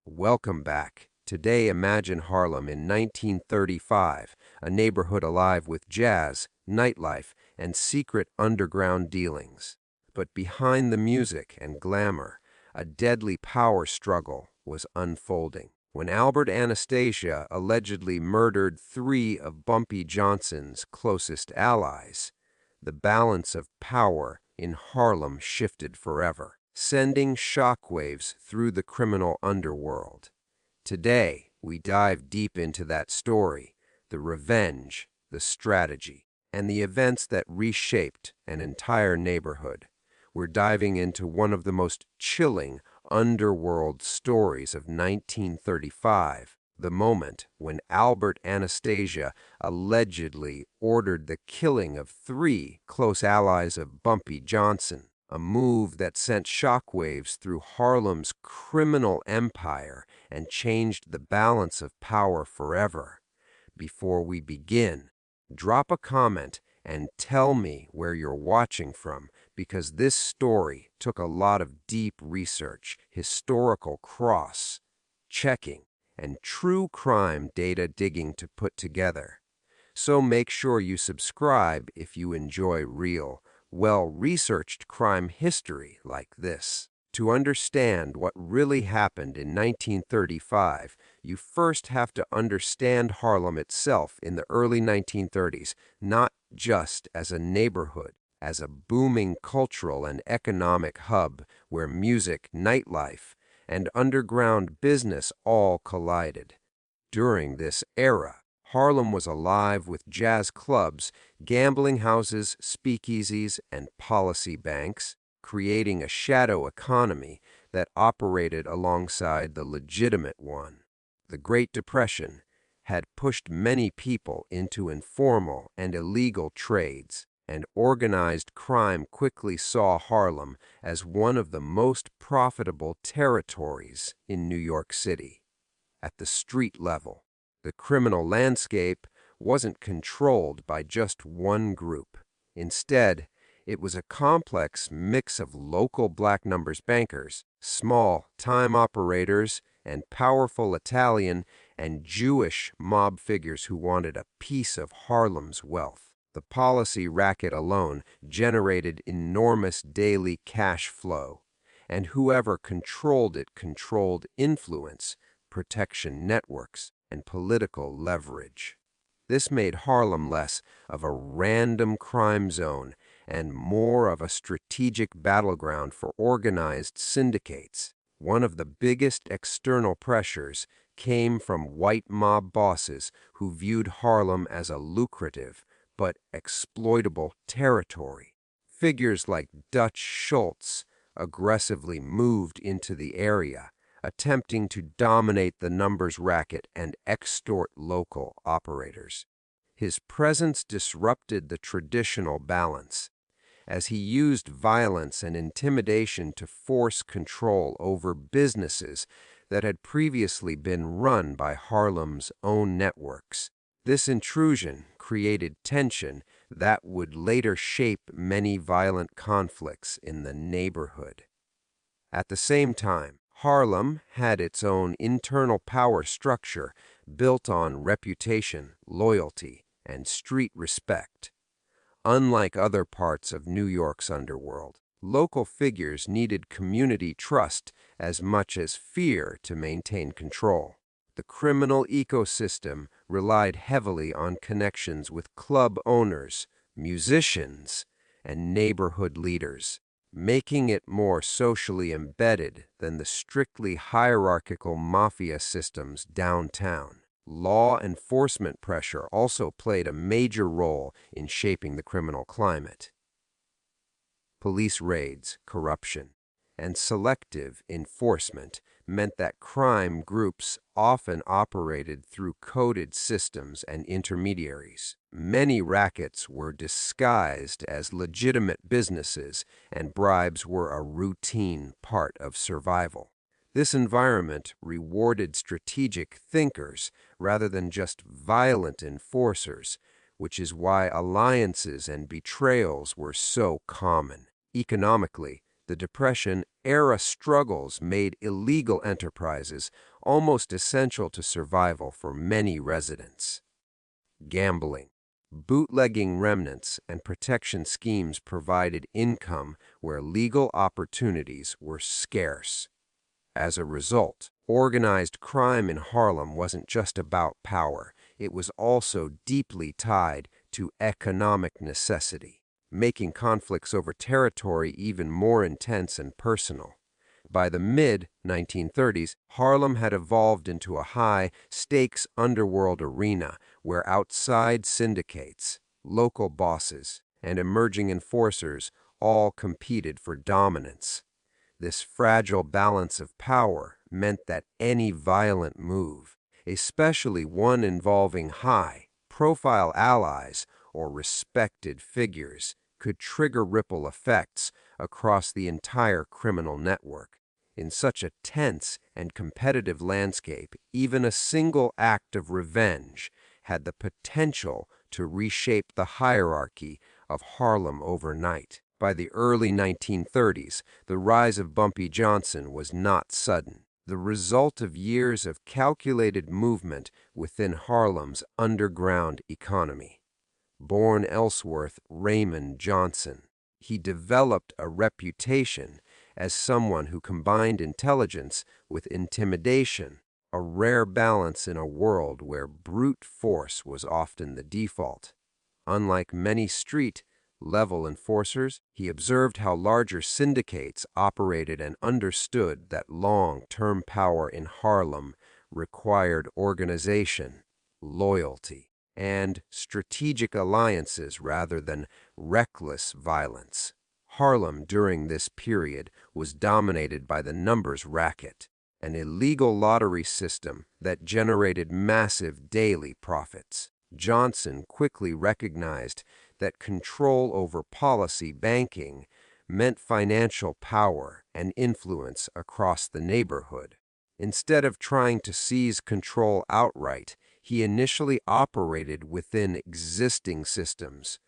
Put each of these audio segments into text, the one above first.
Welcome back. Today, imagine Harlem in 1935, a neighborhood alive with jazz, nightlife, and secret underground dealings. But behind the music and glamour, a deadly power struggle was unfolding. When Albert Anastasia allegedly murdered three of Bumpy Johnson's closest allies, the balance of power in Harlem shifted forever, sending shockwaves through the criminal underworld. Today, we dive deep into that story, the revenge, the strategy, and the events that reshaped an entire neighborhood. We're diving into one of the most chilling underworld stories of 1935, the moment when Albert Anastasia allegedly ordered the killing of three close allies of Bumpy Johnson, a move that sent shockwaves through Harlem's criminal empire and changed the balance of power forever. Before we begin, drop a comment and tell me where you're watching from, because this story took a lot of deep research, historical cross-checking, and true crime data digging to put together. So make sure you subscribe if you enjoy real, well-researched crime history like this. To understand what really happened in 1935, you first have to understand Harlem itself in the early 1930s, not just as a neighborhood, as a booming cultural and economic hub where music, nightlife, and underground business all collided. During this era, Harlem was alive with jazz clubs, gambling houses, speakeasies, and policy banks, creating a shadow economy that operated alongside the legitimate one. The Great Depression had pushed many people into informal and illegal trades, and organized crime quickly saw Harlem as one of the most profitable territories in New York City. At the street level, the criminal landscape wasn't controlled by just one group. Instead, it was a complex mix of local black numbers bankers, small-time operators, and powerful Italian and Jewish mob figures who wanted a piece of Harlem's wealth. The policy racket alone generated enormous daily cash flow, and whoever controlled it controlled influence, protection networks, and political leverage. This made Harlem less of a random crime zone and more of a strategic battleground for organized syndicates. One of the biggest external pressures came from white mob bosses who viewed Harlem as a lucrative but exploitable territory. Figures like Dutch Schultz aggressively moved into the area, attempting to dominate the numbers racket and extort local operators. His presence disrupted the traditional balance, as he used violence and intimidation to force control over businesses that had previously been run by Harlem's own networks. This intrusion created tension that would later shape many violent conflicts in the neighborhood. At the same time, Harlem had its own internal power structure built on reputation, loyalty, and street respect. Unlike other parts of New York's underworld, local figures needed community trust as much as fear to maintain control. The criminal ecosystem relied heavily on connections with club owners, musicians, and neighborhood leaders, making it more socially embedded than the strictly hierarchical mafia systems downtown. Law enforcement pressure also played a major role in shaping the criminal climate. Police raids, corruption, and selective enforcement meant that crime groups often operated through coded systems and intermediaries. Many rackets were disguised as legitimate businesses, and bribes were a routine part of survival. This environment rewarded strategic thinkers rather than just violent enforcers, which is why alliances and betrayals were so common. Economically, the Depression era struggles made illegal enterprises almost essential to survival for many residents. Gambling, bootlegging remnants, and protection schemes provided income where legal opportunities were scarce. As a result, organized crime in Harlem wasn't just about power, it was also deeply tied to economic necessity, making conflicts over territory even more intense and personal. By the mid-1930s, Harlem had evolved into a high-stakes underworld arena where outside syndicates, local bosses, and emerging enforcers all competed for dominance. This fragile balance of power meant that any violent move, especially one involving high-profile allies or respected figures, could trigger ripple effects across the entire criminal network. In such a tense and competitive landscape, even a single act of revenge had the potential to reshape the hierarchy of Harlem overnight. By the early 1930s, the rise of Bumpy Johnson was not sudden, the result of years of calculated movement within Harlem's underground economy. Born Ellsworth Raymond Johnson, he developed a reputation as someone who combined intelligence with intimidation, a rare balance in a world where brute force was often the default. Unlike many street-level enforcers, he observed how larger syndicates operated and understood that long-term power in Harlem required organization, loyalty, and strategic alliances rather than reckless violence. Harlem during this period was dominated by the numbers racket, an illegal lottery system that generated massive daily profits. Johnson quickly recognized that control over policy banking meant financial power and influence across the neighborhood. Instead of trying to seize control outright, he initially operated within existing systems,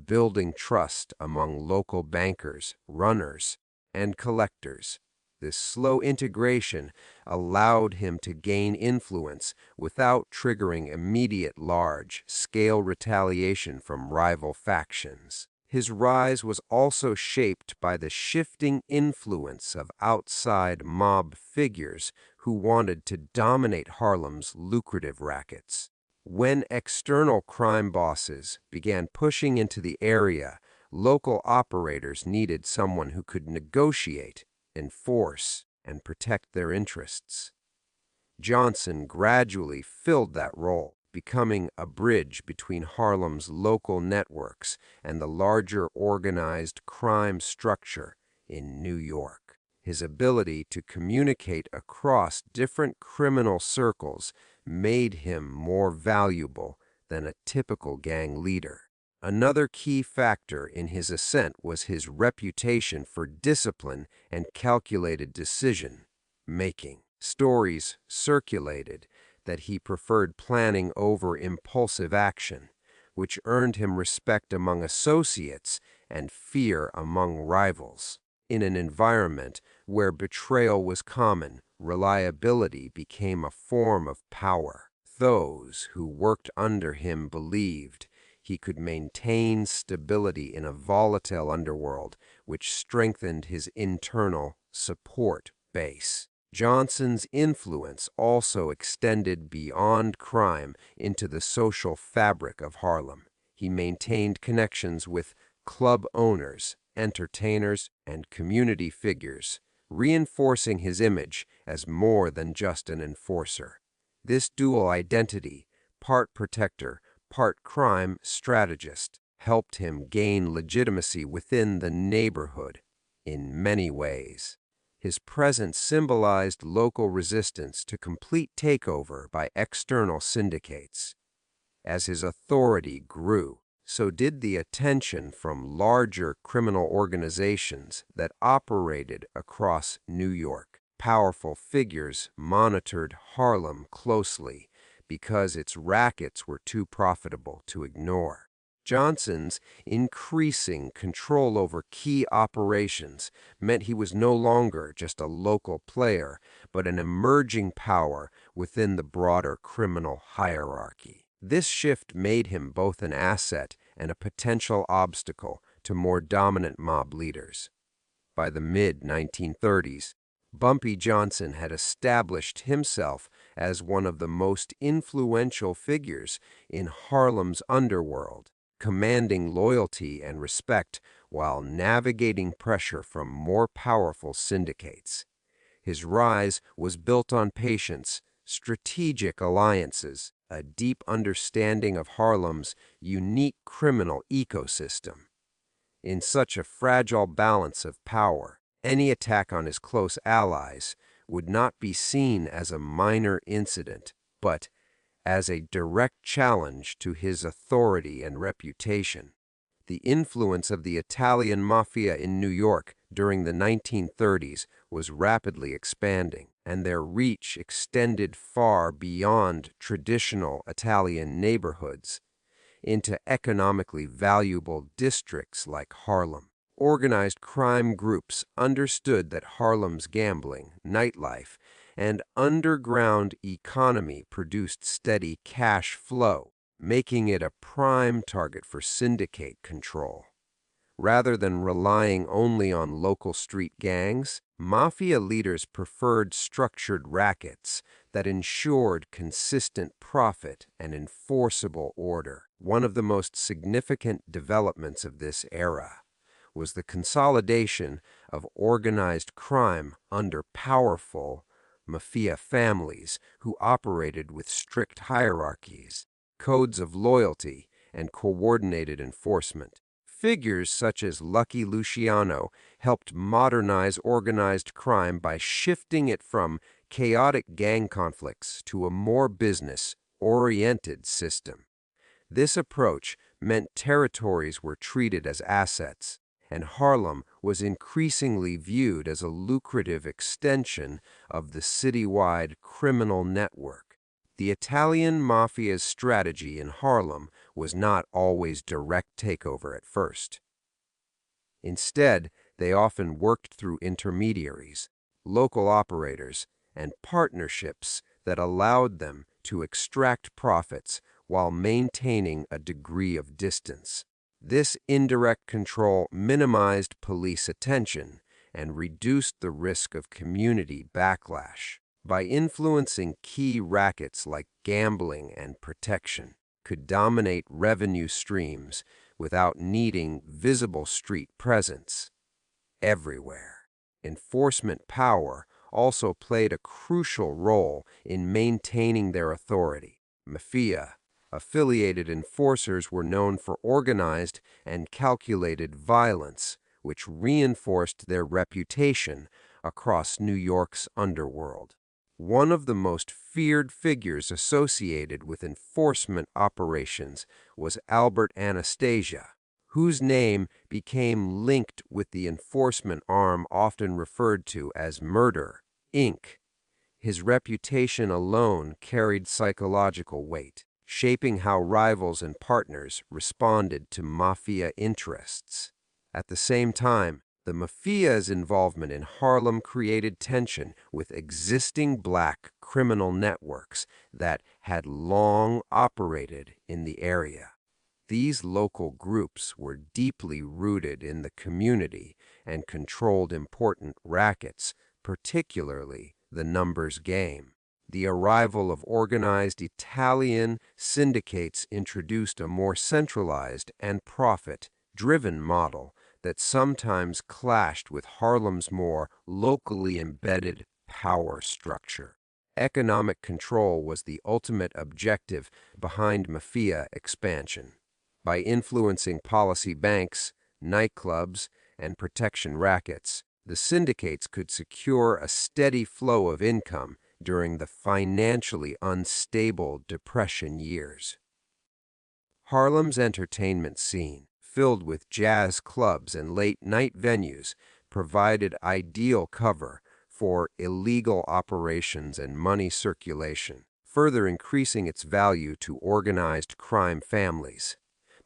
building trust among local bankers, runners, and collectors. This slow integration allowed him to gain influence without triggering immediate large-scale retaliation from rival factions. His rise was also shaped by the shifting influence of outside mob figures who wanted to dominate Harlem's lucrative rackets. When external crime bosses began pushing into the area, local operators needed someone who could negotiate, enforce, and protect their interests. Johnson gradually filled that role, becoming a bridge between Harlem's local networks and the larger organized crime structure in New York. His ability to communicate across different criminal circles made him more valuable than a typical gang leader. Another key factor in his ascent was his reputation for discipline and calculated decision-making. Stories circulated that he preferred planning over impulsive action, which earned him respect among associates and fear among rivals. In an environment where betrayal was common, reliability became a form of power. Those who worked under him believed he could maintain stability in a volatile underworld, which strengthened his internal support base. Johnson's influence also extended beyond crime into the social fabric of Harlem. He maintained connections with club owners, entertainers, and community figures, reinforcing his image as more than just an enforcer. This dual identity, part protector, part crime strategist, helped him gain legitimacy within the neighborhood in many ways. His presence symbolized local resistance to complete takeover by external syndicates. As his authority grew, so did the attention from larger criminal organizations that operated across New York. Powerful figures monitored Harlem closely because its rackets were too profitable to ignore. Johnson's increasing control over key operations meant he was no longer just a local player, but an emerging power within the broader criminal hierarchy. This shift made him both an asset and a potential obstacle to more dominant mob leaders. By the mid-1930s, Bumpy Johnson had established himself as one of the most influential figures in Harlem's underworld, commanding loyalty and respect while navigating pressure from more powerful syndicates. His rise was built on patience, strategic alliances, a deep understanding of Harlem's unique criminal ecosystem. In such a fragile balance of power, any attack on his close allies would not be seen as a minor incident, but as a direct challenge to his authority and reputation. The influence of the Italian mafia in New York during the 1930s was rapidly expanding, and their reach extended far beyond traditional Italian neighborhoods into economically valuable districts like Harlem. Organized crime groups understood that Harlem's gambling, nightlife, and underground economy produced steady cash flow, making it a prime target for syndicate control. Rather than relying only on local street gangs, mafia leaders preferred structured rackets that ensured consistent profit and enforceable order. One of the most significant developments of this era was the consolidation of organized crime under powerful mafia families who operated with strict hierarchies, codes of loyalty, and coordinated enforcement. Figures such as Lucky Luciano helped modernize organized crime by shifting it from chaotic gang conflicts to a more business-oriented system. This approach meant territories were treated as assets, and Harlem was increasingly viewed as a lucrative extension of the citywide criminal network. The Italian mafia's strategy in Harlem was not always direct takeover at first. Instead, they often worked through intermediaries, local operators, and partnerships that allowed them to extract profits while maintaining a degree of distance. This indirect control minimized police attention and reduced the risk of community backlash. By influencing key rackets like gambling and protection, could dominate revenue streams without needing visible street presence. Everywhere, enforcement power also played a crucial role in maintaining their authority. Mafia-affiliated enforcers were known for organized and calculated violence, which reinforced their reputation across New York's underworld. One of the most feared figures associated with enforcement operations was Albert Anastasia, whose name became linked with the enforcement arm often referred to as Murder, Inc. His reputation alone carried psychological weight, shaping how rivals and partners responded to mafia interests. At the same time, the mafia's involvement in Harlem created tension with existing black criminal networks that had long operated in the area. These local groups were deeply rooted in the community and controlled important rackets, particularly the numbers game. The arrival of organized Italian syndicates introduced a more centralized and profit-driven model that sometimes clashed with Harlem's more locally embedded power structure. Economic control was the ultimate objective behind mafia expansion. By influencing policy banks, nightclubs, and protection rackets, the syndicates could secure a steady flow of income during the financially unstable Depression years. Harlem's entertainment scene, filled with jazz clubs and late-night venues, provided ideal cover for illegal operations and money circulation, further increasing its value to organized crime families.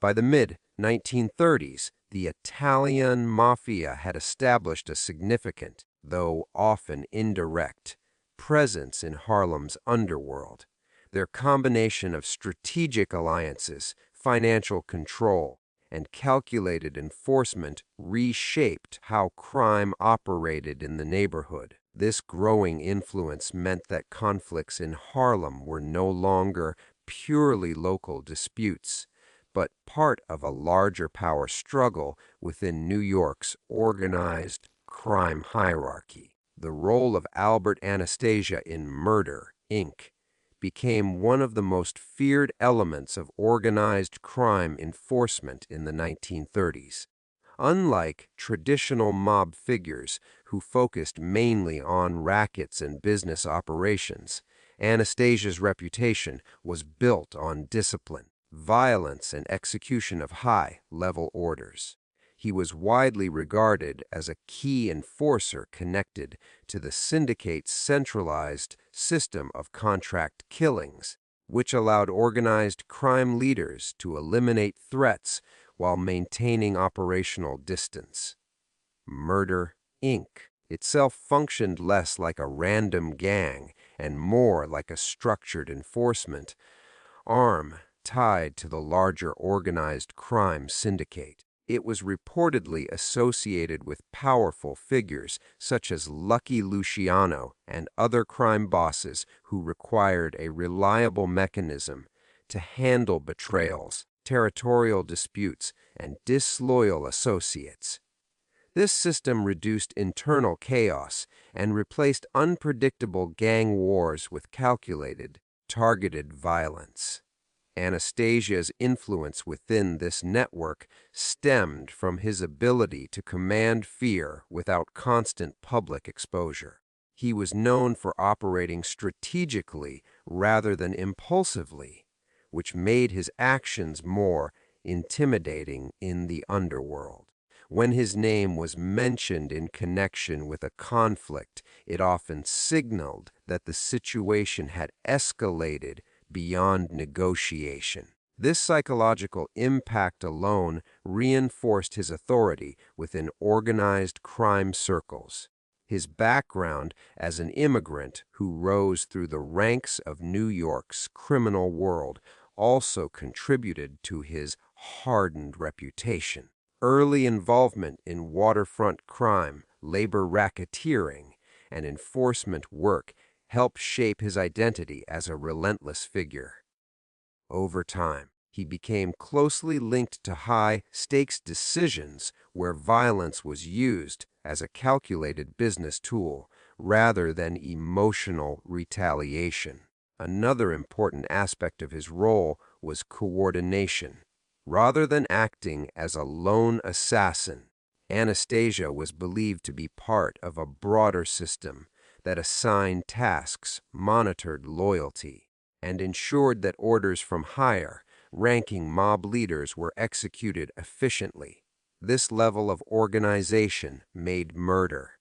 By the mid-1930s, the Italian mafia had established a significant, though often indirect, presence in Harlem's underworld. Their combination of strategic alliances, financial control, and calculated enforcement reshaped how crime operated in the neighborhood. This growing influence meant that conflicts in Harlem were no longer purely local disputes, but part of a larger power struggle within New York's organized crime hierarchy. The role of Albert Anastasia in Murder, Inc. became one of the most feared elements of organized crime enforcement in the 1930s. Unlike traditional mob figures who focused mainly on rackets and business operations, Anastasia's reputation was built on discipline, violence, and execution of high-level orders. He was widely regarded as a key enforcer connected to the syndicate's centralized system of contract killings, which allowed organized crime leaders to eliminate threats while maintaining operational distance. Murder, Inc. itself functioned less like a random gang and more like a structured enforcement arm tied to the larger organized crime syndicate. It was reportedly associated with powerful figures such as Lucky Luciano and other crime bosses who required a reliable mechanism to handle betrayals, territorial disputes, and disloyal associates. This system reduced internal chaos and replaced unpredictable gang wars with calculated, targeted violence. Anastasia's influence within this network stemmed from his ability to command fear without constant public exposure. He was known for operating strategically rather than impulsively, which made his actions more intimidating in the underworld. When his name was mentioned in connection with a conflict, it often signaled that the situation had escalated beyond negotiation. This psychological impact alone reinforced his authority within organized crime circles. His background as an immigrant who rose through the ranks of New York's criminal world also contributed to his hardened reputation. Early involvement in waterfront crime, labor racketeering, and enforcement work helped shape his identity as a relentless figure. Over time, he became closely linked to high-stakes decisions where violence was used as a calculated business tool rather than emotional retaliation. Another important aspect of his role was coordination. Rather than acting as a lone assassin, Anastasia was believed to be part of a broader system that assigned tasks, monitored loyalty, and ensured that orders from higher-ranking mob leaders were executed efficiently. This level of organization made Murder,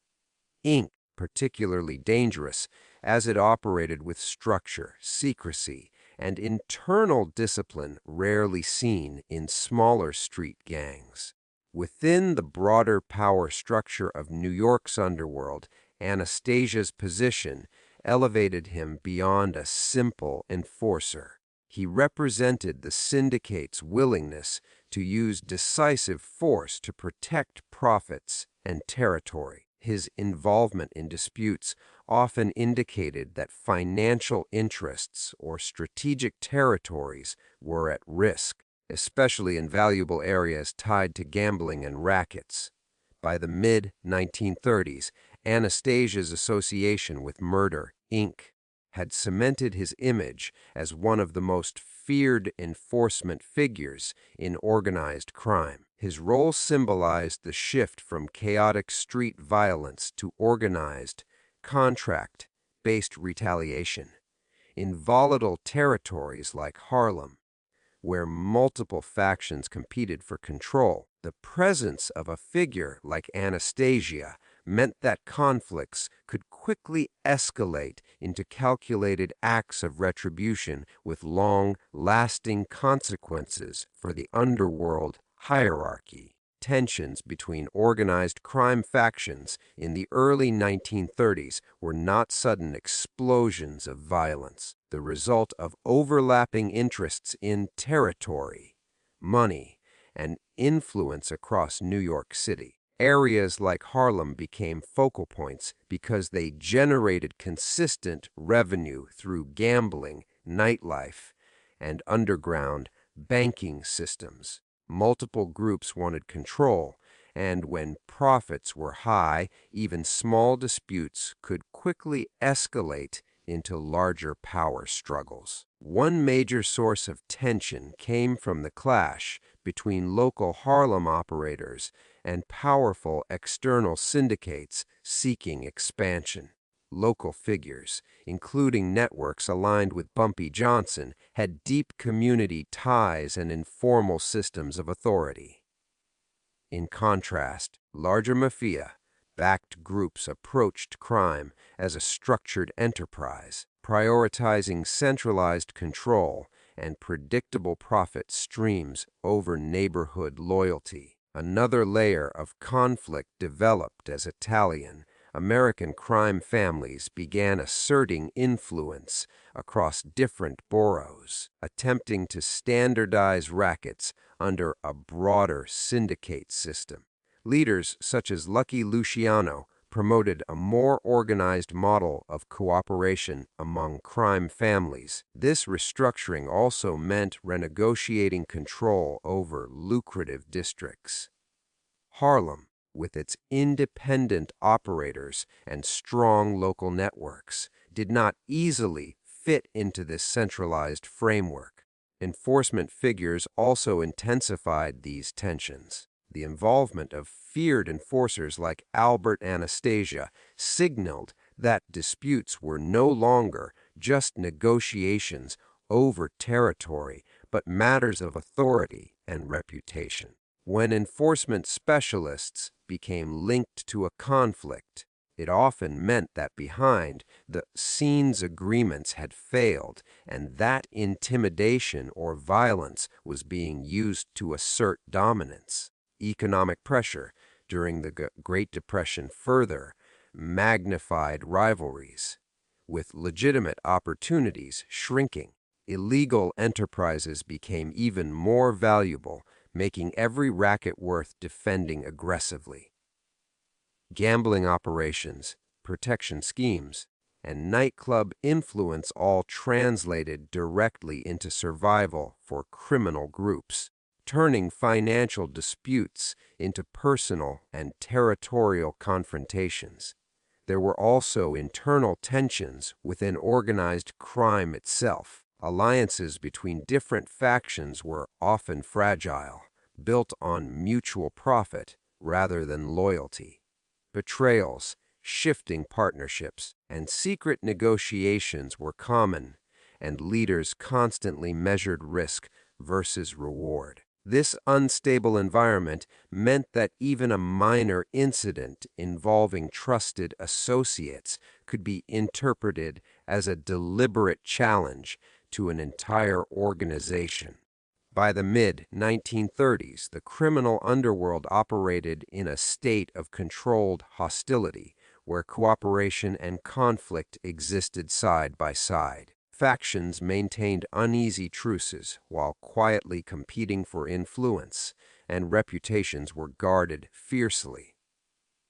Inc. particularly dangerous as it operated with structure, secrecy, and internal discipline rarely seen in smaller street gangs. Within the broader power structure of New York's underworld, Anastasia's position elevated him beyond a simple enforcer. He represented the syndicate's willingness to use decisive force to protect profits and territory. His involvement in disputes often indicated that financial interests or strategic territories were at risk, especially in valuable areas tied to gambling and rackets. By the mid-1930s, Anastasia's association with Murder, Inc. had cemented his image as one of the most feared enforcement figures in organized crime. His role symbolized the shift from chaotic street violence to organized, contract-based retaliation. In volatile territories like Harlem, where multiple factions competed for control, the presence of a figure like Anastasia meant that conflicts could quickly escalate into calculated acts of retribution with long-lasting consequences for the underworld hierarchy. Tensions between organized crime factions in the early 1930s were not sudden explosions of violence, the result of overlapping interests in territory, money, and influence across New York City. Areas like Harlem became focal points because they generated consistent revenue through gambling, nightlife, and underground banking systems. Multiple groups wanted control, and when profits were high, even small disputes could quickly escalate into larger power struggles. One major source of tension came from the clash between local Harlem operators and powerful external syndicates seeking expansion. Local figures, including networks aligned with Bumpy Johnson, had deep community ties and informal systems of authority. In contrast, larger mafia-backed groups approached crime as a structured enterprise, prioritizing centralized control and predictable profit streams over neighborhood loyalty. Another layer of conflict developed as Italian-American crime families began asserting influence across different boroughs, attempting to standardize rackets under a broader syndicate system. Leaders such as Lucky Luciano promoted a more organized model of cooperation among crime families. This restructuring also meant renegotiating control over lucrative districts. Harlem, with its independent operators and strong local networks, did not easily fit into this centralized framework. Enforcement figures also intensified these tensions. The involvement of feared enforcers like Albert Anastasia signaled that disputes were no longer just negotiations over territory, but matters of authority and reputation. When enforcement specialists became linked to a conflict, it often meant that behind the scenes agreements had failed, and that intimidation or violence was being used to assert dominance. Economic pressure during the Great Depression further magnified rivalries, with legitimate opportunities shrinking. Illegal enterprises became even more valuable, making every racket worth defending aggressively. Gambling operations, protection schemes, and nightclub influence all translated directly into survival for criminal groups, turning financial disputes into personal and territorial confrontations. There were also internal tensions within organized crime itself. Alliances between different factions were often fragile, built on mutual profit rather than loyalty. Betrayals, shifting partnerships, and secret negotiations were common, and leaders constantly measured risk versus reward. This unstable environment meant that even a minor incident involving trusted associates could be interpreted as a deliberate challenge to an entire organization. By the mid-1930s, the criminal underworld operated in a state of controlled hostility, where cooperation and conflict existed side by side. Factions maintained uneasy truces while quietly competing for influence, and reputations were guarded fiercely.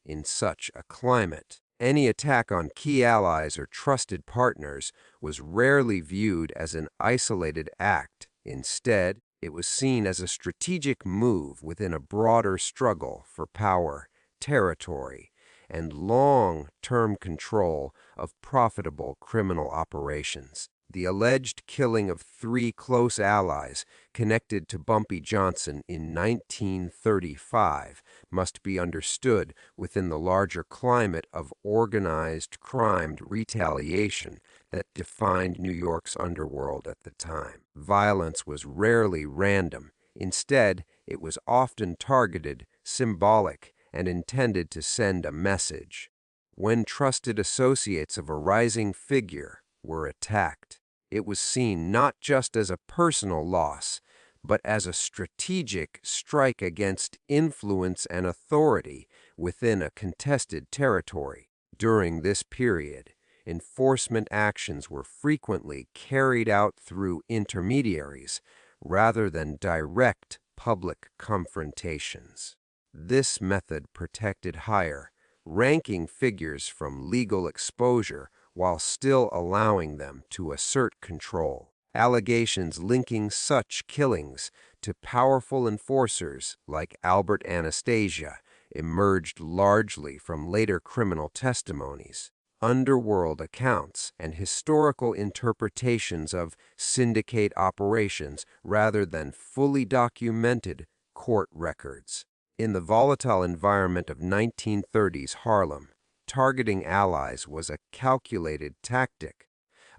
In such a climate, any attack on key allies or trusted partners was rarely viewed as an isolated act. Instead, it was seen as a strategic move within a broader struggle for power, territory, and long-term control of profitable criminal operations. The alleged killing of 3 close allies connected to Bumpy Johnson in 1935 must be understood within the larger climate of organized crime retaliation that defined New York's underworld at the time. Violence was rarely random. Instead, it was often targeted, symbolic, and intended to send a message. When trusted associates of a rising figure were attacked, it was seen not just as a personal loss, but as a strategic strike against influence and authority within a contested territory. During this period, enforcement actions were frequently carried out through intermediaries rather than direct public confrontations. This method protected higher-ranking figures from legal exposure while still allowing them to assert control. Allegations linking such killings to powerful enforcers like Albert Anastasia emerged largely from later criminal testimonies, underworld accounts, and historical interpretations of syndicate operations rather than fully documented court records. In the volatile environment of 1930s Harlem, targeting allies was a calculated tactic.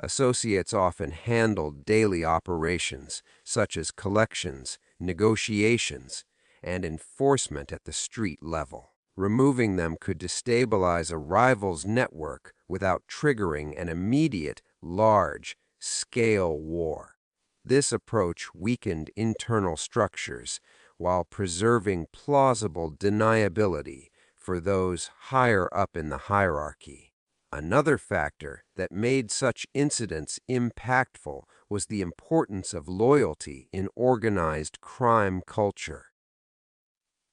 Associates often handled daily operations, such as collections, negotiations, and enforcement at the street level. Removing them could destabilize a rival's network without triggering an immediate, large-scale war. This approach weakened internal structures while preserving plausible deniability for those higher up in the hierarchy. Another factor that made such incidents impactful was the importance of loyalty in organized crime culture.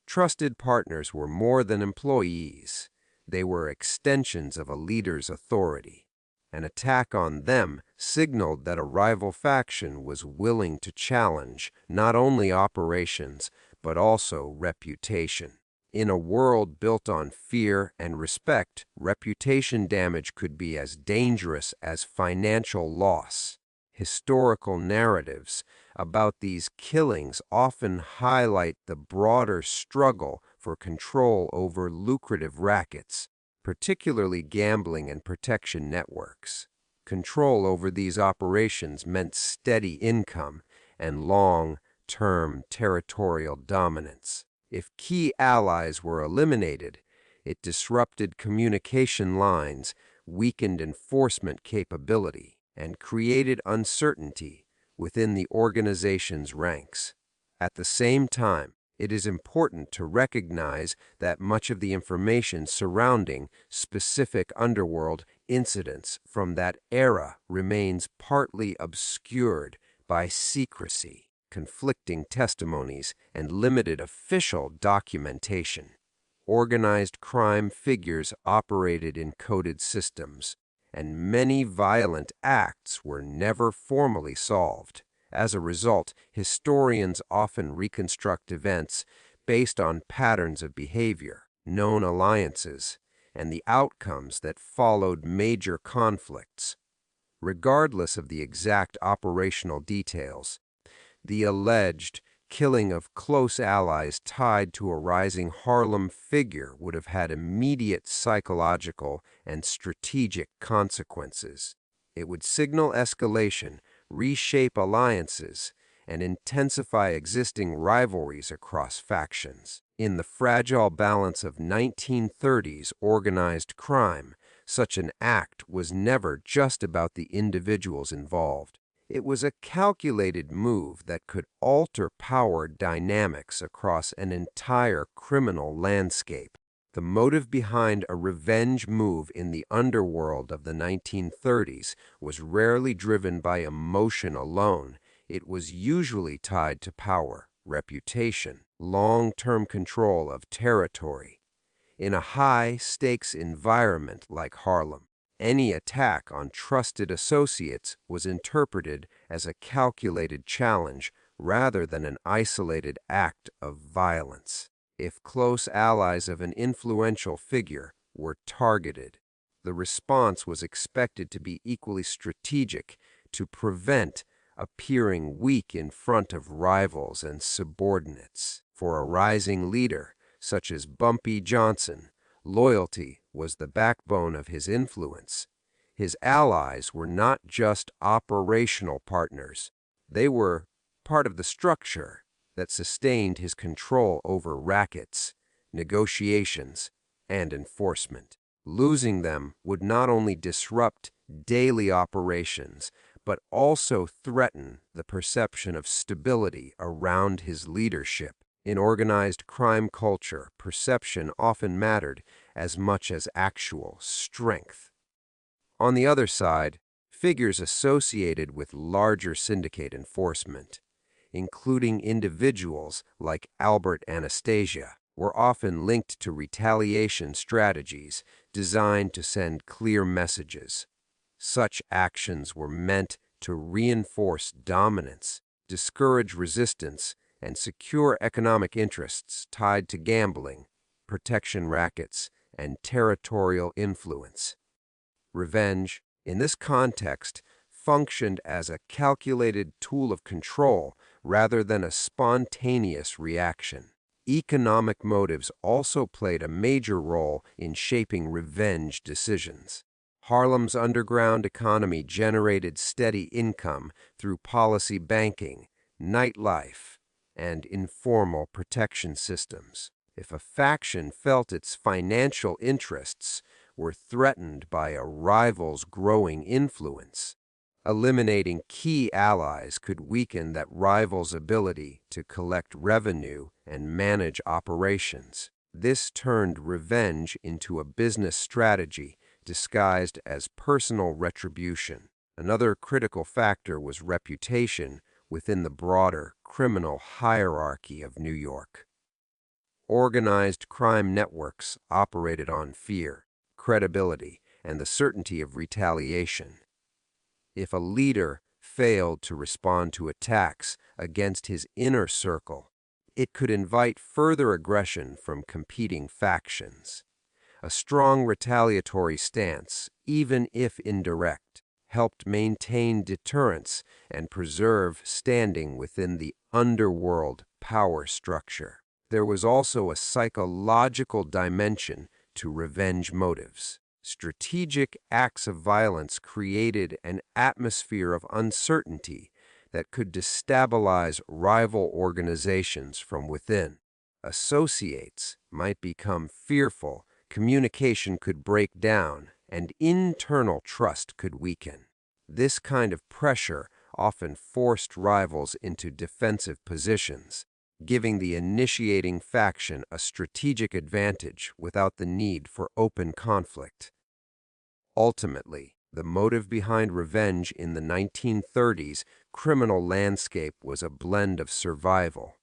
Trusted partners were more than employees. They were extensions of a leader's authority. An attack on them signaled that a rival faction was willing to challenge not only operations, but also reputation. In a world built on fear and respect, reputation damage could be as dangerous as financial loss. Historical narratives about these killings often highlight the broader struggle for control over lucrative rackets, particularly gambling and protection networks. Control over these operations meant steady income and long-term territorial dominance. If key allies were eliminated, it disrupted communication lines, weakened enforcement capability, and created uncertainty within the organization's ranks. At the same time, it is important to recognize that much of the information surrounding specific underworld incidents from that era remains partly obscured by secrecy, conflicting testimonies, and limited official documentation. Organized crime figures operated in coded systems, and many violent acts were never formally solved. As a result, historians often reconstruct events based on patterns of behavior, known alliances, and the outcomes that followed major conflicts. Regardless of the exact operational details, the alleged killing of close allies tied to a rising Harlem figure would have had immediate psychological and strategic consequences. It would signal escalation, reshape alliances, and intensify existing rivalries across factions. In the fragile balance of 1930s organized crime, such an act was never just about the individuals involved. It was a calculated move that could alter power dynamics across an entire criminal landscape. The motive behind a revenge move in the underworld of the 1930s was rarely driven by emotion alone. It was usually tied to power, reputation, long-term control of territory. In a high-stakes environment like Harlem, any attack on trusted associates was interpreted as a calculated challenge rather than an isolated act of violence. If close allies of an influential figure were targeted, the response was expected to be equally strategic to prevent appearing weak in front of rivals and subordinates. For a rising leader, such as Bumpy Johnson, loyalty was the backbone of his influence. His allies were not just operational partners. They were part of the structure that sustained his control over rackets, negotiations, and enforcement. Losing them would not only disrupt daily operations, but also threaten the perception of stability around his leadership. In organized crime culture, perception often mattered as much as actual strength. On the other side, figures associated with larger syndicate enforcement, including individuals like Albert Anastasia, were often linked to retaliation strategies designed to send clear messages. Such actions were meant to reinforce dominance, discourage resistance, and secure economic interests tied to gambling, protection rackets, and territorial influence. Revenge, in this context, functioned as a calculated tool of control rather than a spontaneous reaction. Economic motives also played a major role in shaping revenge decisions. Harlem's underground economy generated steady income through policy banking, nightlife, and informal protection systems. If a faction felt its financial interests were threatened by a rival's growing influence, eliminating key allies could weaken that rival's ability to collect revenue and manage operations. This turned revenge into a business strategy disguised as personal retribution. Another critical factor was reputation within the broader criminal hierarchy of New York. Organized crime networks operated on fear, credibility, and the certainty of retaliation. If a leader failed to respond to attacks against his inner circle, it could invite further aggression from competing factions. A strong retaliatory stance, even if indirect, helped maintain deterrence and preserve standing within the underworld power structure. There was also a psychological dimension to revenge motives. Strategic acts of violence created an atmosphere of uncertainty that could destabilize rival organizations from within. Associates might become fearful, communication could break down, and internal trust could weaken. This kind of pressure often forced rivals into defensive positions, giving the initiating faction a strategic advantage without the need for open conflict. Ultimately, the motive behind revenge in the 1930s criminal landscape was a blend of survival,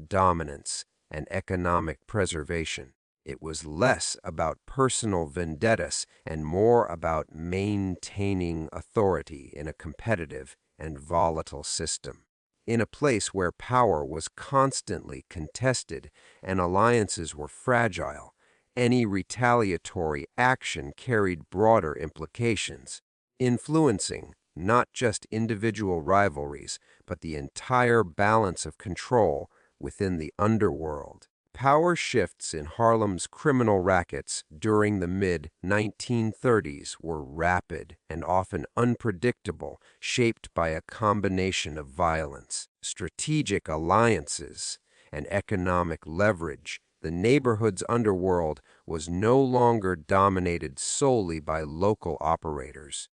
dominance, and economic preservation. It was less about personal vendettas and more about maintaining authority in a competitive and volatile system. In a place where power was constantly contested and alliances were fragile, any retaliatory action carried broader implications, influencing not just individual rivalries, but the entire balance of control within the underworld. Power shifts in Harlem's criminal rackets during the mid-1930s were rapid and often unpredictable, shaped by a combination of violence, strategic alliances, and economic leverage. The neighborhood's underworld was no longer dominated solely by local operators.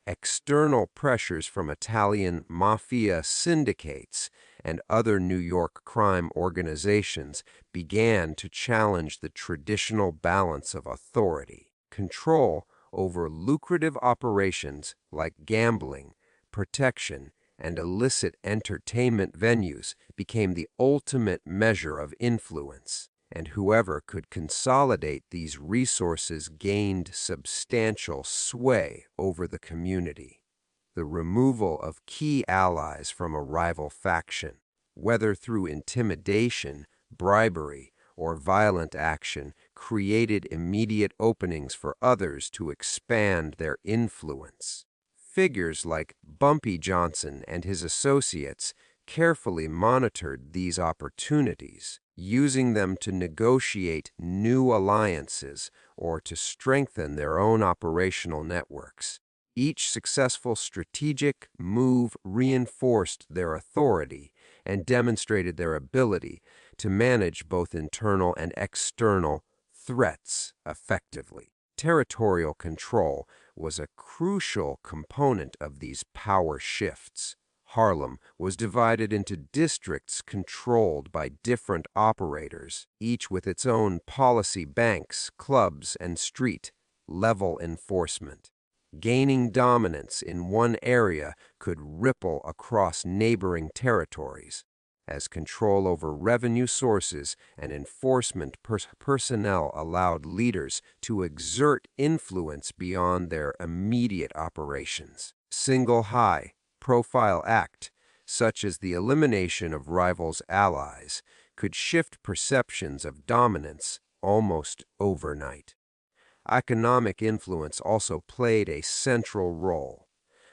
External pressures from Italian mafia syndicates and other New York crime organizations began to challenge the traditional balance of authority. Control over lucrative operations like gambling, protection, and illicit entertainment venues became the ultimate measure of influence, and whoever could consolidate these resources gained substantial sway over the community. The removal of key allies from a rival faction, whether through intimidation, bribery, or violent action, created immediate openings for others to expand their influence. Figures like Bumpy Johnson and his associates carefully monitored these opportunities, using them to negotiate new alliances or to strengthen their own operational networks. Each successful strategic move reinforced their authority and demonstrated their ability to manage both internal and external threats effectively. Territorial control was a crucial component of these power shifts. Harlem was divided into districts controlled by different operators, each with its own policy banks, clubs, and street-level enforcement. Gaining dominance in one area could ripple across neighboring territories, as control over revenue sources and enforcement personnel allowed leaders to exert influence beyond their immediate operations. Single high-profile act, such as the elimination of rivals' allies, could shift perceptions of dominance almost overnight. Economic influence also played a central role.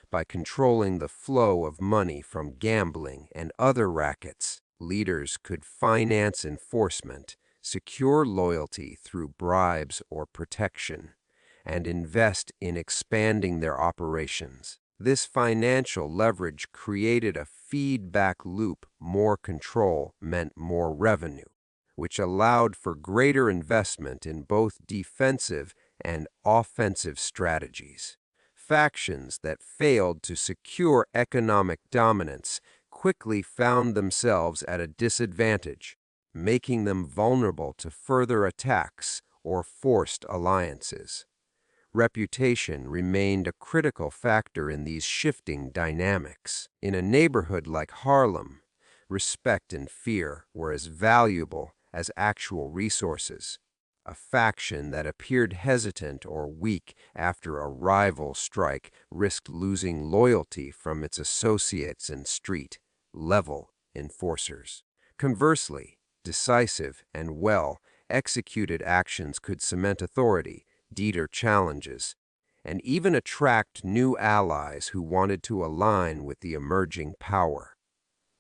By controlling the flow of money from gambling and other rackets, leaders could finance enforcement, secure loyalty through bribes or protection, and invest in expanding their operations. This financial leverage created a feedback loop. More control meant more revenue, which allowed for greater investment in both defensive and offensive strategies. Factions that failed to secure economic dominance quickly found themselves at a disadvantage, making them vulnerable to further attacks or forced alliances. Reputation remained a critical factor in these shifting dynamics. In a neighborhood like Harlem, respect and fear were as valuable as actual resources. A faction that appeared hesitant or weak after a rival strike risked losing loyalty from its associates and street-level enforcers. Conversely, decisive and well-executed actions could cement authority, deter challenges, and even attract new allies who wanted to align with the emerging power.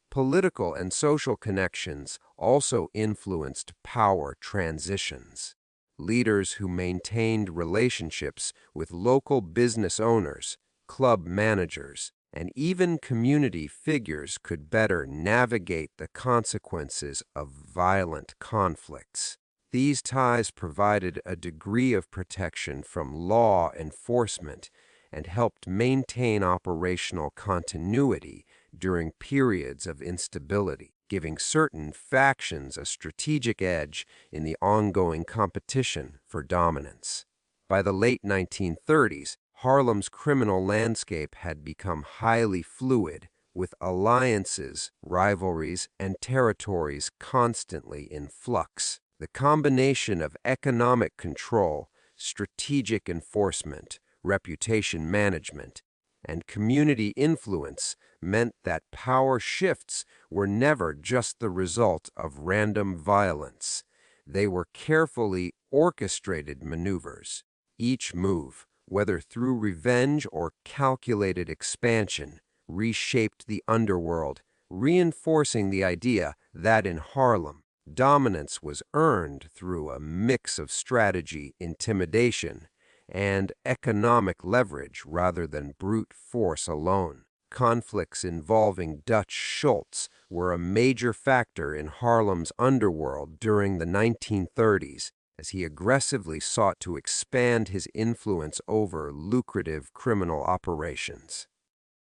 Political and social connections also influenced power transitions. Leaders who maintained relationships with local business owners, club managers, and even community figures could better navigate the consequences of violent conflicts. These ties provided a degree of protection from law enforcement and helped maintain operational continuity during periods of instability, giving certain factions a strategic edge in the ongoing competition for dominance. By the late 1930s, Harlem's criminal landscape had become highly fluid, with alliances, rivalries, and territories constantly in flux. The combination of economic control, strategic enforcement, reputation management, and community influence meant that power shifts were never just the result of random violence. They were carefully orchestrated maneuvers. Each move, whether through revenge or calculated expansion, reshaped the underworld, reinforcing the idea that in Harlem, dominance was earned through a mix of strategy, intimidation, and economic leverage rather than brute force alone. Conflicts involving Dutch Schultz were a major factor in Harlem's underworld during the 1930s, as he aggressively sought to expand his influence over lucrative criminal operations.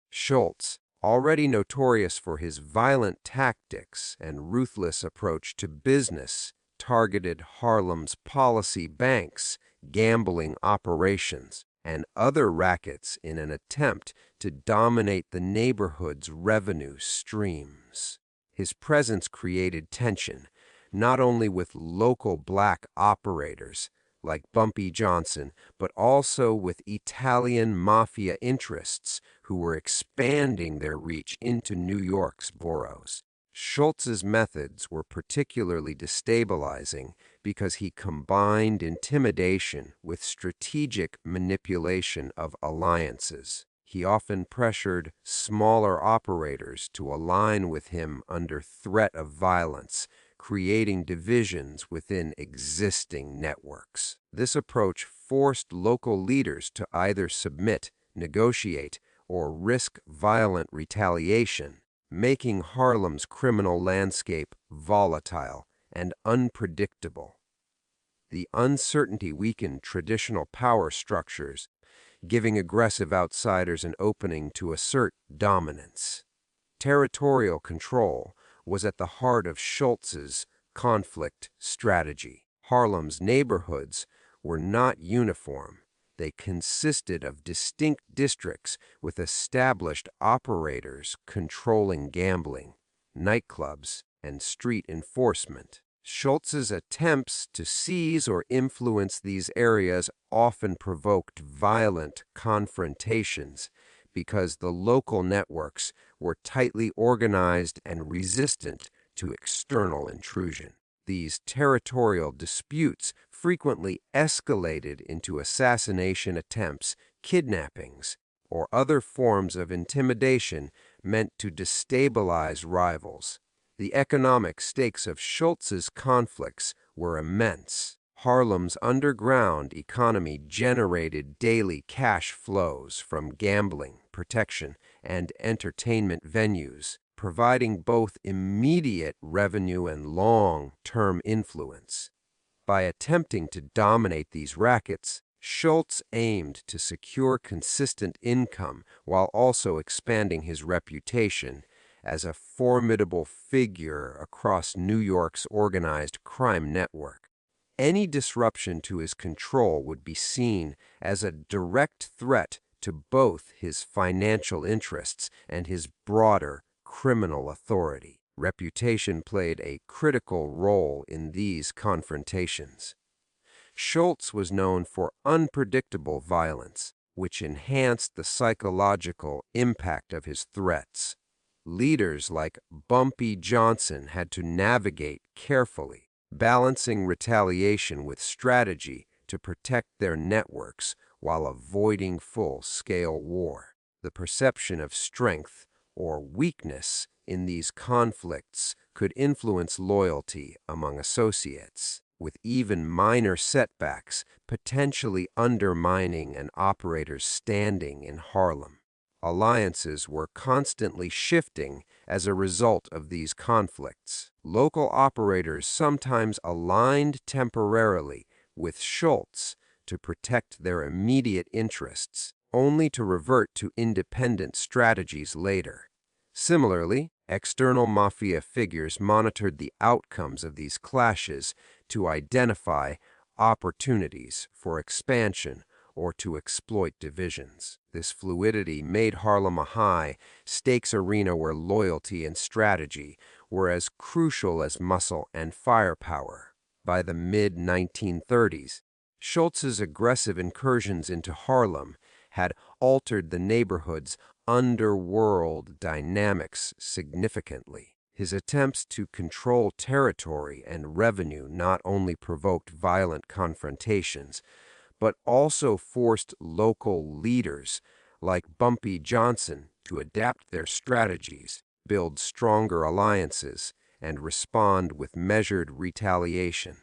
Schultz, already notorious for his violent tactics and ruthless approach to business, targeted Harlem's policy banks, gambling operations, and other rackets in an attempt to dominate the neighborhood's revenue streams. His presence created tension, not only with local black operators like Bumpy Johnson, but also with Italian mafia interests who were expanding their reach into New York's boroughs. Schultz's methods were particularly destabilizing because he combined intimidation with strategic manipulation of alliances. He often pressured smaller operators to align with him under threat of violence, creating divisions within existing networks. This approach forced local leaders to either submit, negotiate, or risk violent retaliation, making Harlem's criminal landscape volatile, and unpredictable. The uncertainty weakened traditional power structures, giving aggressive outsiders an opening to assert dominance. Territorial control was at the heart of Schultz's conflict strategy. Harlem's neighborhoods were not uniform. They consisted of distinct districts with established operators controlling gambling, nightclubs, and street enforcement. Schultz's attempts to seize or influence these areas often provoked violent confrontations because the local networks were tightly organized and resistant to external intrusion. These territorial disputes frequently escalated into assassination attempts, kidnappings, or other forms of intimidation meant to destabilize rivals. The economic stakes of Schultz's conflicts were immense. Harlem's underground economy generated daily cash flows from gambling, protection, and entertainment venues, providing both immediate revenue and long-term influence. By attempting to dominate these rackets, Schultz aimed to secure consistent income while also expanding his reputation as a formidable figure across New York's organized crime network. Any disruption to his control would be seen as a direct threat to both his financial interests and his broader criminal authority. Reputation played a critical role in these confrontations. Schultz was known for unpredictable violence, which enhanced the psychological impact of his threats. Leaders like Bumpy Johnson had to navigate carefully, balancing retaliation with strategy to protect their networks while avoiding full-scale war. The perception of strength or weakness in these conflicts could influence loyalty among associates, with even minor setbacks potentially undermining an operator's standing in Harlem. Alliances were constantly shifting as a result of these conflicts. Local operators sometimes aligned temporarily with Schultz to protect their immediate interests, only to revert to independent strategies later. Similarly, external mafia figures monitored the outcomes of these clashes to identify opportunities for expansion or to exploit divisions. This fluidity made Harlem a high-stakes arena where loyalty and strategy were as crucial as muscle and firepower. By the mid-1930s, Schultz's aggressive incursions into Harlem had altered the neighborhood's underworld dynamics significantly. His attempts to control territory and revenue not only provoked violent confrontations, but also forced local leaders like Bumpy Johnson to adapt their strategies, build stronger alliances, and respond with measured retaliation.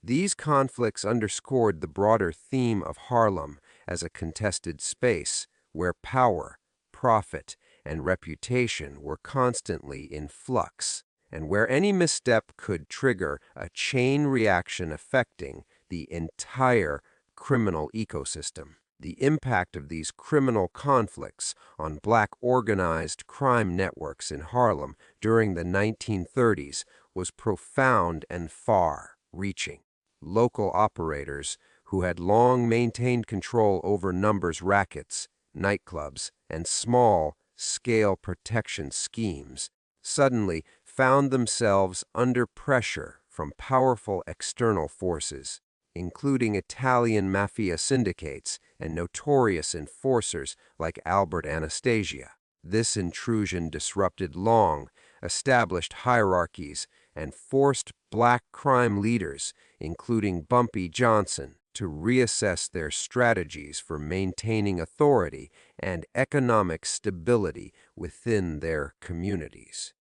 These conflicts underscored the broader theme of Harlem as a contested space where power, profit, and reputation were constantly in flux, and where any misstep could trigger a chain reaction affecting the entire criminal ecosystem. The impact of these criminal conflicts on black organized crime networks in Harlem during the 1930s was profound and far-reaching. Local operators who had long maintained control over numbers rackets, nightclubs, and small-scale protection schemes suddenly found themselves under pressure from powerful external forces, including Italian mafia syndicates and notorious enforcers like Albert Anastasia. This intrusion disrupted long-established hierarchies and forced black crime leaders, including Bumpy Johnson, to reassess their strategies for maintaining authority and economic stability within their communities.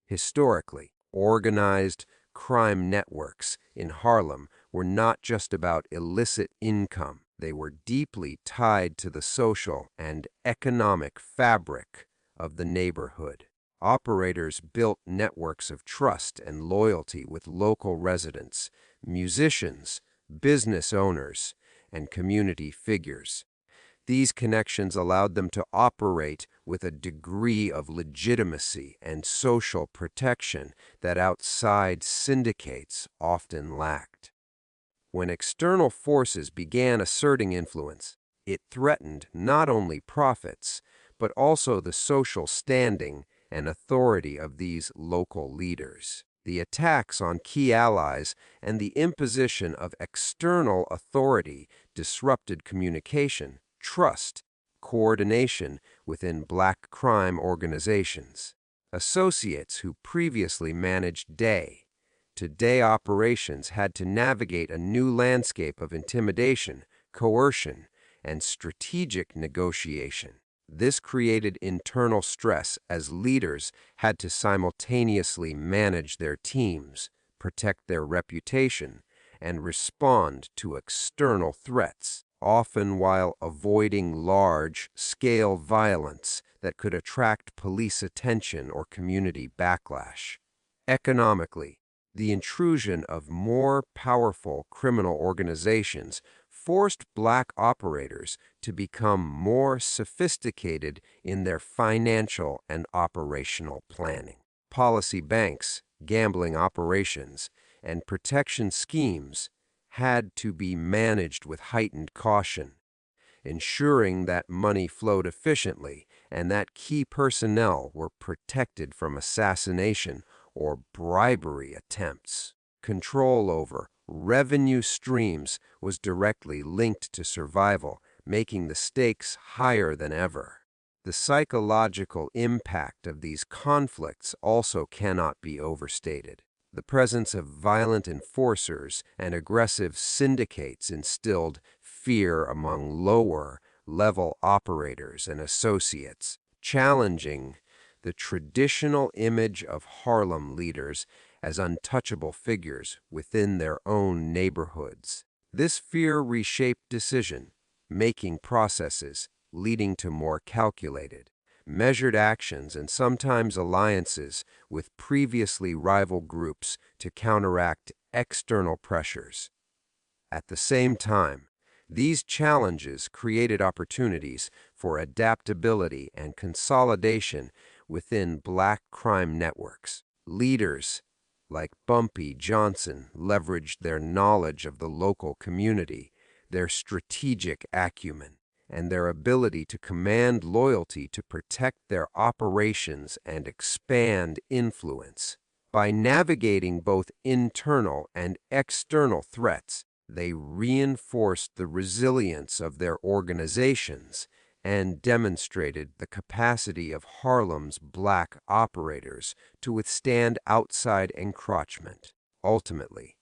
Historically, organized crime networks in Harlem were not just about illicit income. They were deeply tied to the social and economic fabric of the neighborhood. Operators built networks of trust and loyalty with local residents, musicians, business owners, and community figures. These connections allowed them to operate with a degree of legitimacy and social protection that outside syndicates often lacked. When external forces began asserting influence, it threatened not only profits, but also the social standing and authority of these local leaders. The attacks on key allies and the imposition of external authority disrupted communication, trust, coordination within black crime organizations. Associates who previously managed day-to-day operations had to navigate a new landscape of intimidation, coercion, and strategic negotiation. This created internal stress as leaders had to simultaneously manage their teams, protect their reputation, and respond to external threats, often while avoiding large-scale violence that could attract police attention or community backlash. Economically, the intrusion of more powerful criminal organizations forced black operators to become more sophisticated in their financial and operational planning. Policy banks, gambling operations, and protection schemes had to be managed with heightened caution, ensuring that money flowed efficiently and that key personnel were protected from assassination or bribery attempts. Control over revenue streams was directly linked to survival, making the stakes higher than ever. The psychological impact of these conflicts also cannot be overstated. The presence of violent enforcers and aggressive syndicates instilled fear among lower-level operators and associates, challenging the traditional image of Harlem leaders as untouchable figures within their own neighborhoods. This fear reshaped decision-making processes, leading to more calculated, measured actions and sometimes alliances with previously rival groups to counteract external pressures. At the same time, these challenges created opportunities for adaptability and consolidation within black crime networks. Leaders like Bumpy Johnson leveraged their knowledge of the local community, their strategic acumen, and their ability to command loyalty to protect their operations and expand influence. By navigating both internal and external threats, they reinforced the resilience of their organizations and demonstrated the capacity of Harlem's black operators to withstand outside encroachment. Ultimately,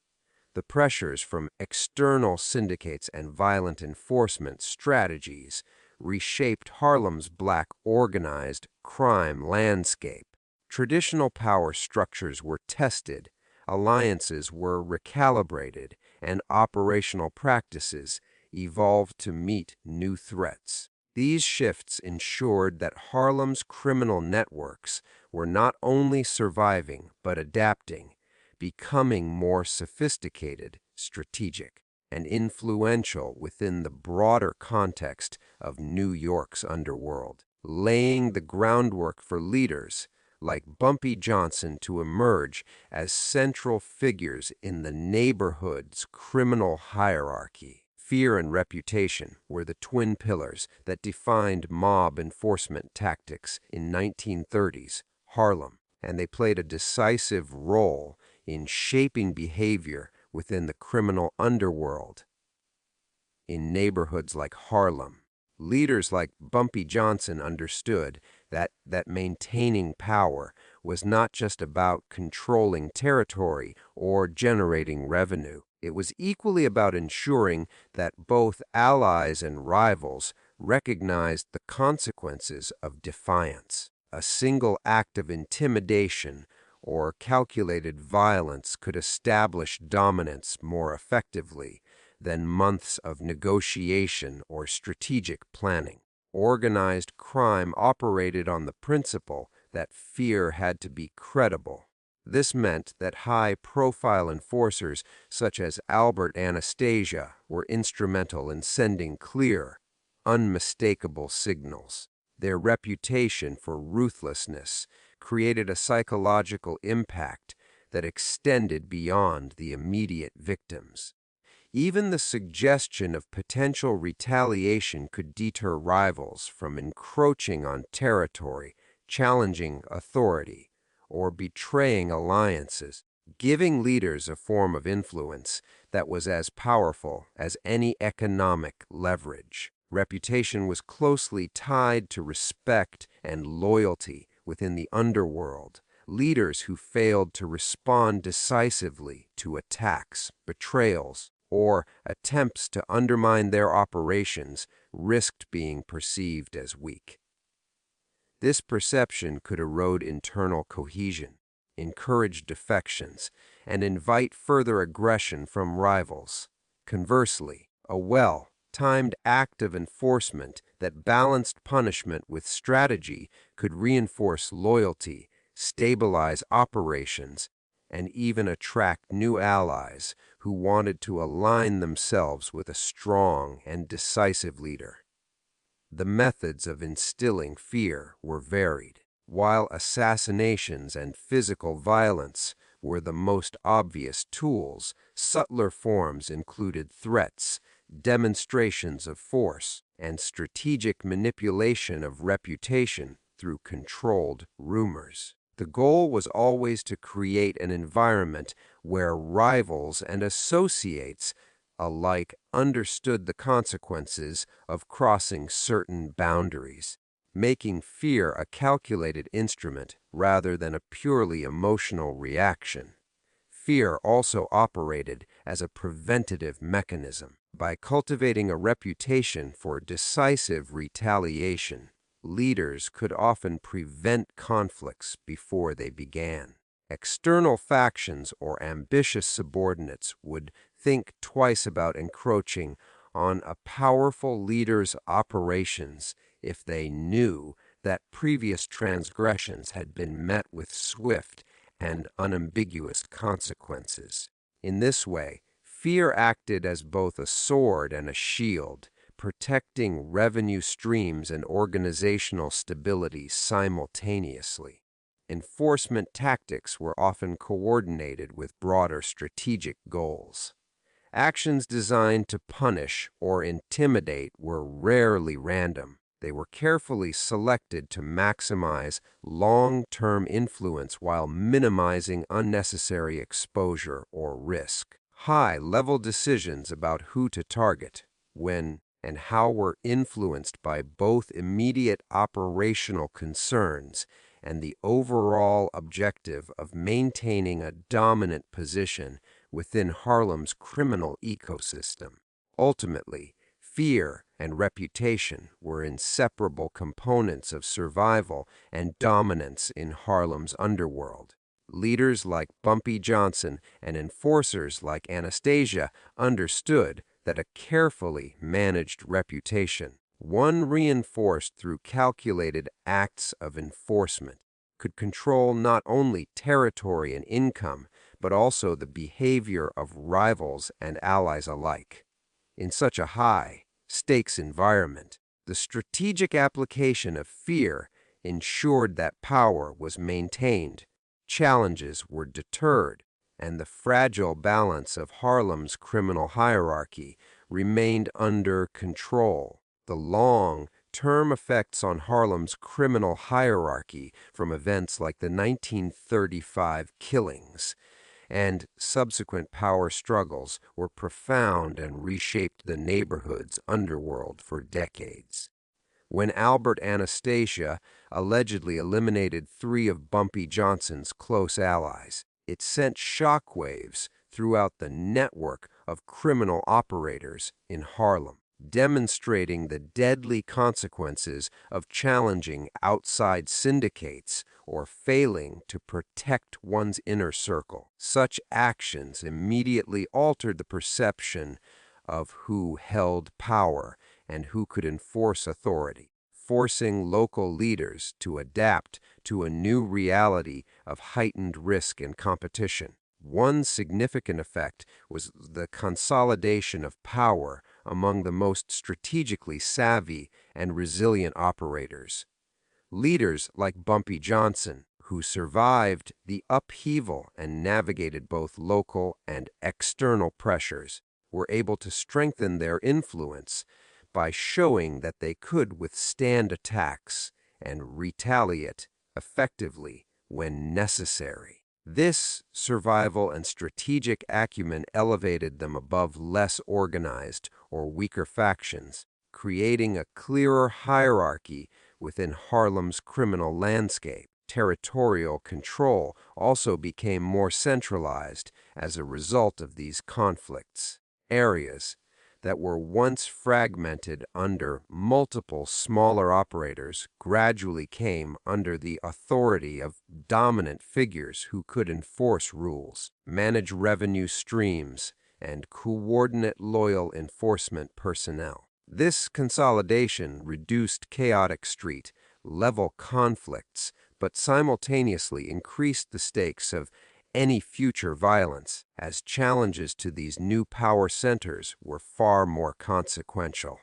the pressures from external syndicates and violent enforcement strategies reshaped Harlem's black organized crime landscape. Traditional power structures were tested, alliances were recalibrated, and operational practices evolved to meet new threats. These shifts ensured that Harlem's criminal networks were not only surviving but adapting, becoming more sophisticated, strategic, and influential within the broader context of New York's underworld, laying the groundwork for leaders like Bumpy Johnson to emerge as central figures in the neighborhood's criminal hierarchy. Fear and reputation were the twin pillars that defined mob enforcement tactics in 1930s Harlem, and they played a decisive role in shaping behavior within the criminal underworld. In neighborhoods like Harlem, leaders like Bumpy Johnson understood that maintaining power was not just about controlling territory or generating revenue. It was equally about ensuring that both allies and rivals recognized the consequences of defiance. A single act of intimidation or calculated violence could establish dominance more effectively than months of negotiation or strategic planning. Organized crime operated on the principle that fear had to be credible. This meant that high-profile enforcers such as Albert Anastasia were instrumental in sending clear, unmistakable signals. Their reputation for ruthlessness created a psychological impact that extended beyond the immediate victims. Even the suggestion of potential retaliation could deter rivals from encroaching on territory, challenging authority, or betraying alliances, giving leaders a form of influence that was as powerful as any economic leverage. Reputation was closely tied to respect and loyalty within the underworld. Leaders who failed to respond decisively to attacks, betrayals, or attempts to undermine their operations risked being perceived as weak. This perception could erode internal cohesion, encourage defections, and invite further aggression from rivals. Conversely, a well-timed act of enforcement that balanced punishment with strategy could reinforce loyalty, stabilize operations, and even attract new allies who wanted to align themselves with a strong and decisive leader. The methods of instilling fear were varied. While assassinations and physical violence were the most obvious tools, subtler forms included threats, demonstrations of force, and strategic manipulation of reputation through controlled rumors. The goal was always to create an environment where rivals and associates alike understood the consequences of crossing certain boundaries, making fear a calculated instrument rather than a purely emotional reaction. Fear also operated as a preventative mechanism. By cultivating a reputation for decisive retaliation, leaders could often prevent conflicts before they began. External factions or ambitious subordinates would think twice about encroaching on a powerful leader's operations if they knew that previous transgressions had been met with swift and unambiguous consequences. In this way, fear acted as both a sword and a shield, protecting revenue streams and organizational stability simultaneously. Enforcement tactics were often coordinated with broader strategic goals. Actions designed to punish or intimidate were rarely random. They were carefully selected to maximize long-term influence while minimizing unnecessary exposure or risk. High-level decisions about who to target, when, and how were influenced by both immediate operational concerns and the overall objective of maintaining a dominant position within Harlem's criminal ecosystem. Ultimately, fear and reputation were inseparable components of survival and dominance in Harlem's underworld. Leaders like Bumpy Johnson and enforcers like Anastasia understood that a carefully managed reputation, one reinforced through calculated acts of enforcement, could control not only territory and income, but also the behavior of rivals and allies alike. In such a high-stakes environment, the strategic application of fear ensured that power was maintained, challenges were deterred, and the fragile balance of Harlem's criminal hierarchy remained under control. The long-term effects on Harlem's criminal hierarchy from events like the 1935 killings and subsequent power struggles were profound and reshaped the neighborhood's underworld for decades. When Albert Anastasia allegedly eliminated 3 of Bumpy Johnson's close allies, it sent shockwaves throughout the network of criminal operators in Harlem, demonstrating the deadly consequences of challenging outside syndicates or failing to protect one's inner circle. Such actions immediately altered the perception of who held power and who could enforce authority, forcing local leaders to adapt to a new reality of heightened risk and competition. One significant effect was the consolidation of power among the most strategically savvy and resilient operators. Leaders like Bumpy Johnson, who survived the upheaval and navigated both local and external pressures, were able to strengthen their influence by showing that they could withstand attacks and retaliate effectively when necessary. This survival and strategic acumen elevated them above less organized or weaker factions, creating a clearer hierarchy within Harlem's criminal landscape. Territorial control also became more centralized as a result of these conflicts. Areas that were once fragmented under multiple smaller operators gradually came under the authority of dominant figures who could enforce rules, manage revenue streams, and coordinate loyal enforcement personnel. This consolidation reduced chaotic street-level conflicts, but simultaneously increased the stakes of any future violence, as challenges to these new power centers were far more consequential.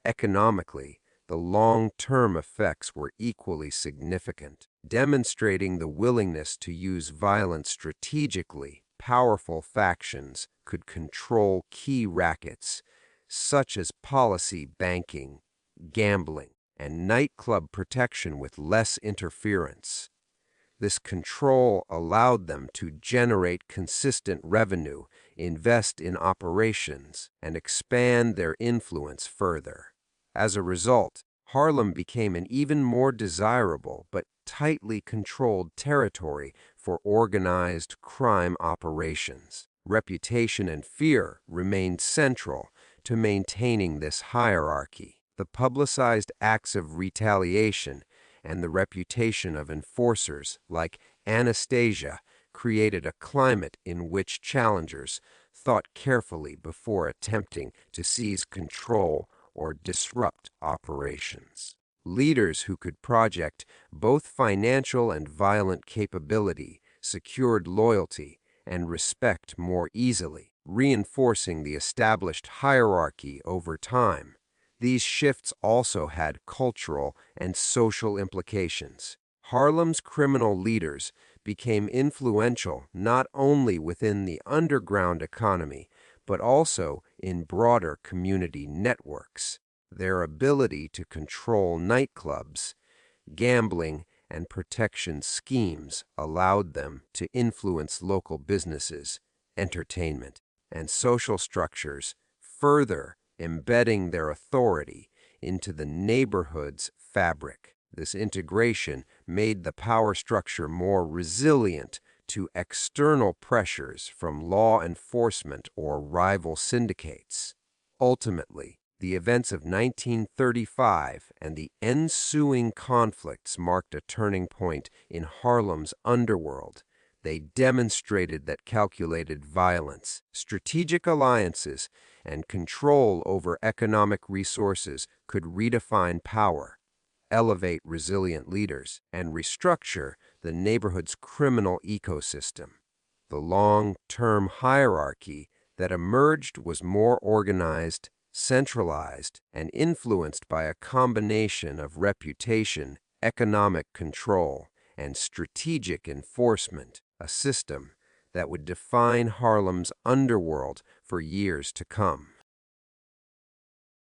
Economically, the long-term effects were equally significant, demonstrating the willingness to use violence strategically. Powerful factions could control key rackets, such as policy, banking, gambling, and nightclub protection with less interference. This control allowed them to generate consistent revenue, invest in operations, and expand their influence further. As a result, Harlem became an even more desirable but tightly controlled territory for organized crime operations. Reputation and fear remained central to maintaining this hierarchy. The publicized acts of retaliation and the reputation of enforcers like Anastasia created a climate in which challengers thought carefully before attempting to seize control or disrupt operations. Leaders who could project both financial and violent capability secured loyalty and respect more easily, reinforcing the established hierarchy over time. These shifts also had cultural and social implications. Harlem's criminal leaders became influential not only within the underground economy, but also in broader community networks. Their ability to control nightclubs, gambling, and protection schemes allowed them to influence local businesses, entertainment, and social structures, further embedding their authority into the neighborhood's fabric. This integration made the power structure more resilient to external pressures from law enforcement or rival syndicates. Ultimately, the events of 1935 and the ensuing conflicts marked a turning point in Harlem's underworld. They demonstrated that calculated violence, strategic alliances, and control over economic resources could redefine power, elevate resilient leaders, and restructure the neighborhood's criminal ecosystem. The long-term hierarchy that emerged was more organized, centralized, and influenced by a combination of reputation, economic control, and strategic enforcement, a system that would define Harlem's underworld for years to come.